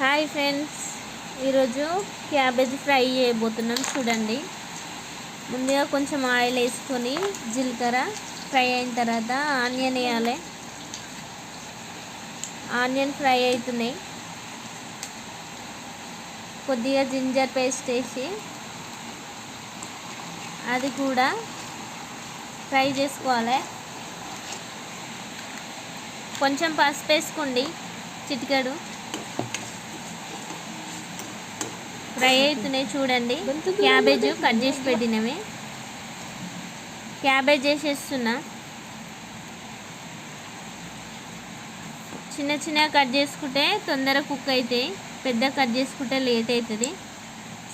Hi friends, ఈరోజు cabbage fry చేయబోతున్నాం. చూడండి, ముందుగా కొంచెం ఆయిల్ వేసుకొని జీలకర్ర ఫ్రై అయిన తర్వాత ఆనియన్ వేయాలి. ఆనియన్ ఫ్రై అవుతున్నాయి. కొద్దిగా జింజర్ పేస్ట్ వేసి అది కూడా ఫ్రై చేసుకోవాలి. కొంచెం పసుపు వేసుకోండి, చిటికెడు. ఫ్రై అవుతున్నాయి. చూడండి, క్యాబేజ్ కట్ చేసి పెట్టినవి. క్యాబేజ్ వేసేస్తున్నా. చిన్న చిన్నగా కట్ చేసుకుంటే తొందరగా కుక్ అవుతాయి, పెద్ద కట్ చేసుకుంటే లేట్ అవుతుంది.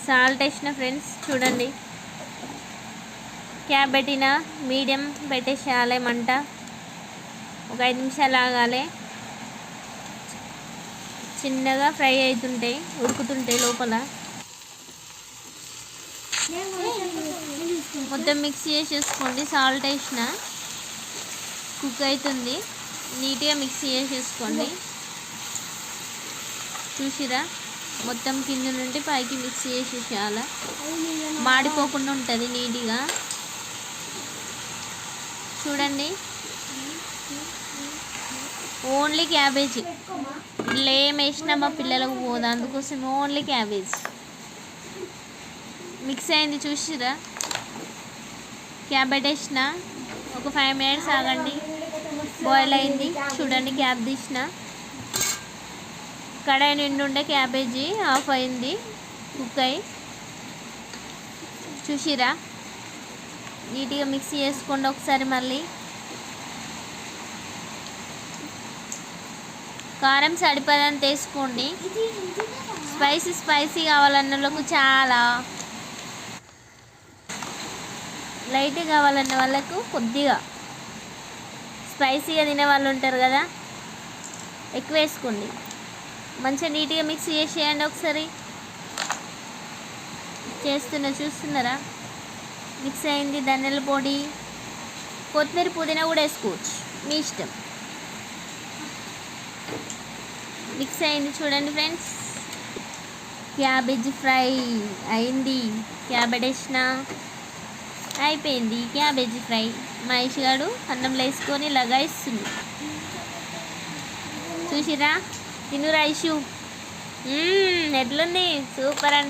సాల్ట్ వేసిన ఫ్రెండ్స్. చూడండి, క్యాబ్ పెట్టిన మీడియం పెట్టేసేయాలి. మంట ఒక 5 నిమిషాలు ఆగాలి. చిన్నగా ఫ్రై అవుతుంటాయి, ఉడుకుతుంటాయి లోపల. మొత్తం మిక్స్ చేసేసుకోండి. సాల్ట్ వేసిన కుక్ అవుతుంది. నీట్గా మిక్స్ చేసేసుకోండి. చూసిరా, మొత్తం కింద నుండి పైకి మిక్స్ చేసేసేయాలి. మాడిపోకుండా ఉంటుంది నీట్గా. చూడండి, ఓన్లీ క్యాబేజ్. ఇట్లా ఏం వేసినా మా పిల్లలకు పోదు, అందుకోసం ఓన్లీ క్యాబేజ్. మిక్స్ అయింది. చూసిరా, క్యాబేజ్ వేసిన ఒక 5 మినిట్స్ ఆగండి. బాయిల్ అయింది. చూడండి, క్యాబ్ తీసిన. కడాయి నిండి ఉండే క్యాబేజీ ఆఫ్ అయింది, కుక్ అయ్యి. చూసిరా, నీట్గా మిక్స్ చేసుకోండి ఒకసారి. మళ్ళీ కారం సరిపడంత వేసుకోండి. స్పైసీ కావాలన్న వాళ్ళకు చాలా, లైట్ కావాలన్న వాళ్ళకు కొద్దిగా, స్పైసీగా తినే వాళ్ళు ఉంటారు కదా, ఎక్కువ వేసుకోండి. మంచిగా నీట్గా మిక్స్ చేసేయండి ఒకసారి. చూస్తున్నారా, మిక్స్ అయింది. ధనియాల పొడి, కొత్తిమీర, పుదీనా కూడా వేసుకోవచ్చు, మీ ఇష్టం. మిక్స్ అయింది. చూడండి ఫ్రెండ్స్, క్యాబేజ్ ఫ్రై అయింది. క్యాబేజ్ వేసిన అయిపోయింది క్యాబేజీ ఫ్రై. మహేష్ గారు అన్నంలో వేసుకొని లగాయిస్తుంది. చూసిరా, తిను రైషు. ఎట్లుంది? సూపర్ అంట.